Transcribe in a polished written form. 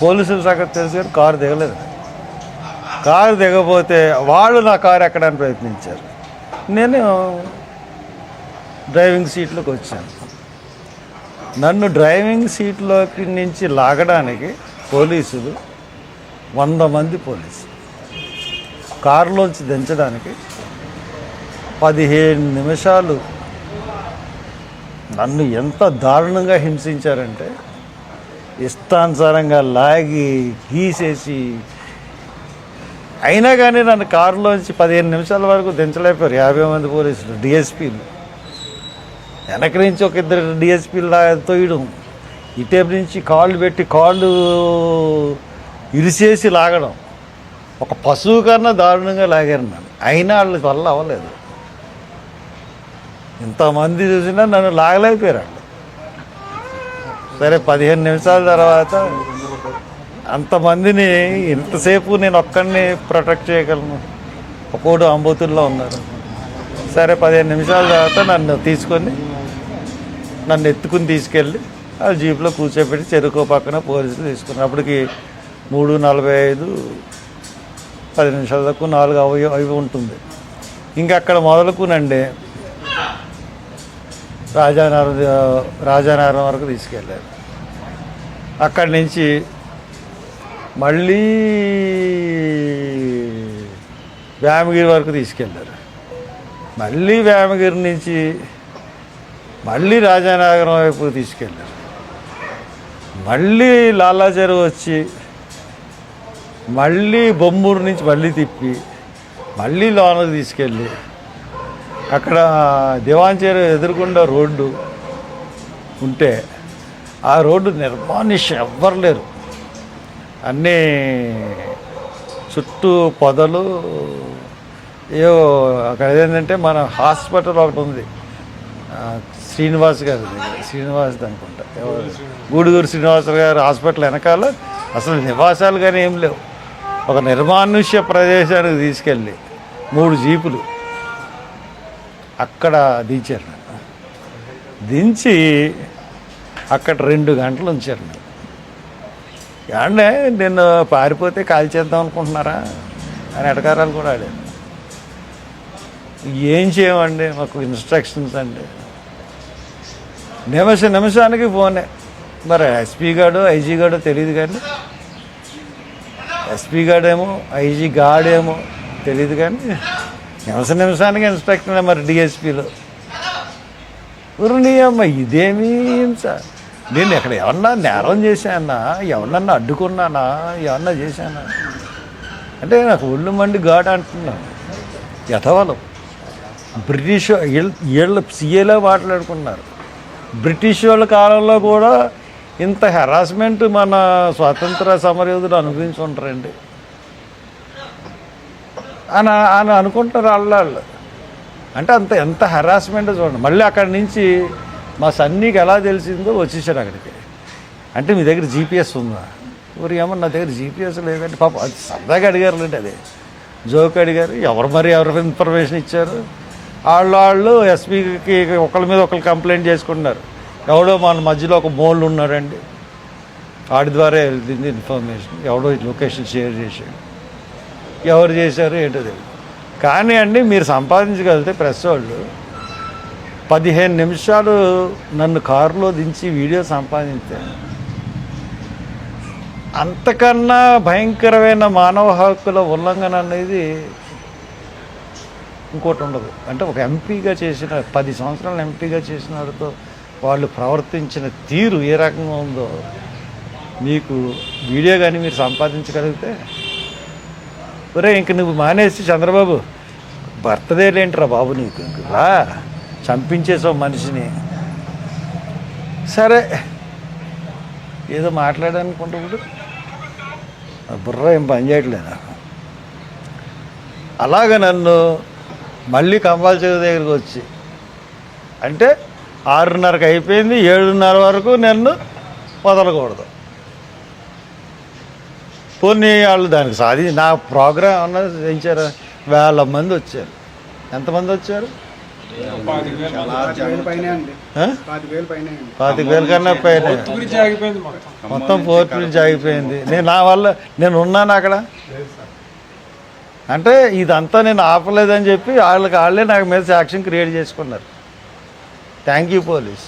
పోలీసుల సంగతి తెలుసు కానీ కారు దిగలేదు. కారు దిగపోతే వాళ్ళు నా కారు ఎక్కడానికి ప్రయత్నించారు. నేను డ్రైవింగ్ సీట్లోకి వచ్చాను. నన్ను డ్రైవింగ్ సీట్లోకి నుంచి లాగడానికి పోలీసులు 100 మంది పోలీసులు, కారులోంచి దించడానికి 15 నిమిషాలు నన్ను ఎంత దారుణంగా హింసించారంటే, ఇష్టానుసారంగా లాగి గీసేసి, అయినా కానీ నన్ను కారులోంచి 15 నిమిషాల వరకు దించలేకపోయారు 50 మంది పోలీసులు, డిఎస్పీలు. వెనక నుంచి ఒక 2 డిఎస్పీలు తోయడం, ఇటేపు నుంచి కాళ్ళు పెట్టి కాళ్ళు ఇరిసేసి లాగడం, ఒక పశువు కన్నా దారుణంగా లాగారు నన్ను. అయినా వాళ్ళ వల్ల అవ్వలేదు. ఇంతమంది చూసినా నన్ను లాగలేకపోయారు వాళ్ళు. సరే 15 నిమిషాల తర్వాత అంతమందిని ఇంతసేపు నేను ఒక్కడిని ప్రొటెక్ట్ చేయగలను, ఒక్కోడు అంబోతుల్లో ఉన్నారు. సరే 15 నిమిషాల తర్వాత నన్ను ఎత్తుకుని తీసుకెళ్ళి ఆ జీప్లో కూర్చోబెట్టి చెరుకు పక్కన పోలీసులు తీసుకున్నారు. అప్పటికి 3:45, 10 నిమిషాల దాకా 4 అవి ఉంటుంది. ఇంకా అక్కడ మొదలుకునండి రాజానగరం వరకు తీసుకెళ్ళారు. అక్కడి నుంచి మళ్ళీ వేమగిరి వరకు తీసుకెళ్ళారు. మళ్ళీ వేమగిరి నుంచి మళ్ళీ రాజానగరం వైపు తీసుకెళ్ళారు. మళ్ళీ లాలాచెరువు వచ్చి మళ్ళీ బొమ్మూరు నుంచి మళ్ళీ తిప్పి మళ్ళీ లోనకు తీసుకెళ్ళి అక్కడ దివాన్ చెరువు ఎదురుకుండా రోడ్డు ఉంటే ఆ రోడ్డు నిర్మానుష్యం, ఎవ్వరు లేరు. అన్నీ చుట్టూ పొదలు. ఏవో అక్కడ ఏంటంటే మన హాస్పిటల్ ఒకటి ఉంది, శ్రీనివాస్ గారి దగ్గర, శ్రీనివాస్ అనుకుంటా, గూడుగూరు శ్రీనివాస గారి హాస్పిటల్ వెనకాల అసలు నివాసాలు కానీ ఏం లేవు. ఒక నిర్మానుష్య ప్రదేశానికి తీసుకెళ్ళి 3 జీపులు అక్కడ దించారు. దించి అక్కడ 2 గంటలు ఉంచారు. అంటే నేను పారిపోతే కాల్ చేద్దాం అనుకుంటున్నారా అని ఎటకారాలు కూడా ఆడాను. ఏం చేయమండి, మాకు ఇన్స్ట్రక్షన్స్ అండి. నిమిషానికి ఫోనే. మరి ఎస్పీ గాడో ఐజీ గాడో తెలియదు, కానీ ఎస్పీ గాడేమో ఐజీ గాడేమో తెలియదు, కానీ నిమిషానికి ఇన్స్ట్రక్షన్. మరి డిఎస్పీలో ఉరునీయమ్మ ఇదేమీ సార్, నేను ఇక్కడ ఏమన్నా నేరం చేశానా, ఎవరన్నా అడ్డుకున్నానా, ఏమన్నా చేశానా అంటే నాకు ఒళ్ళు మండి గాడు అంటున్నాను. యథవలం బ్రిటిష్ వీళ్ళు సీఏలో మాట్లాడుకున్నారు. బ్రిటిష్ వాళ్ళ కాలంలో కూడా ఇంత హెరాస్మెంట్ మన స్వాతంత్ర సమరయోధులు అనుభవించి ఉంటారండి అని అనుకుంటారు వాళ్ళు. అంటే ఎంత హెరాస్మెంట్ చూడండి. మళ్ళీ అక్కడి నుంచి మా సన్నీకి ఎలా తెలిసిందో వచ్చేసాడు అక్కడికి. అంటే మీ దగ్గర జీపీఎస్ ఉందా? ఊరి ఏమన్నా నా దగ్గర జీపీఎస్ లేదంటే పాప అది సరదాగా అడిగారు లేండి, అదే జోక్ అడిగారు. ఎవరు ఇన్ఫర్మేషన్ ఇచ్చారు? వాళ్ళు ఎస్పీకి ఒకళ్ళ మీద ఒకళ్ళు కంప్లైంట్ చేసుకుంటున్నారు. ఎవడో మన మధ్యలో ఒక మోళ్ళు ఉన్నాడండి, వాడి ద్వారా వెళ్తుంది ఇన్ఫర్మేషన్. ఎవడో లొకేషన్ షేర్ చేశాడు, ఎవరు చేశారు ఏంటో తెలియదు. కానీ అండి మీరు సంపాదించగలిగితే ప్రెస్ వాళ్ళు 15 నిమిషాలు నన్ను కారులో దించి వీడియో సంపాదించే అంతకన్నా భయంకరమైన మానవ హక్కుల ఉల్లంఘన అనేది ఇంకోటి ఉండదు. అంటే ఒక ఎంపీగా చేసిన 10 సంవత్సరాలు ఎంపీగా చేసిన వాడితో వాళ్ళు ప్రవర్తించిన తీరు ఏ రకంగా ఉందో మీకు వీడియో కానీ మీరు సంపాదించగలిగితే, ఒరే ఇంక నువ్వు మానేసి చంద్రబాబు బర్త్డే లేంట్రా బాబు నీకు, రా చంపించేసావు మనిషిని. సరే ఏదో మాట్లాడాలనుకుంటున్నాడు, బుర్ర ఏం పని చేయట్లేదు నాకు. అలాగ నన్ను మళ్ళీ కంబాల చెరువు దగ్గరికి వచ్చి, అంటే 6:30కి అయిపోయింది, 7:30 వరకు నన్ను వదలకూడదు. పోనీ వాళ్ళు దానికి నా ప్రోగ్రాం ఏమన్నా చేయించారా? 1000 మంది వచ్చారు. ఎంతమంది వచ్చారు? చాలా ఆ? 25,000 కన్నా పైన మొత్తం ఫోర్త్ బ్రిడ్జ్ ఆగిపోయింది. నా వల్ల నేను ఉన్నాను అక్కడ. అంటే ఇదంతా నేను ఆపలేదని చెప్పి వాళ్ళే నాకు మీద సాక్ష్యం క్రియేట్ చేసుకున్నారు. Thank you police.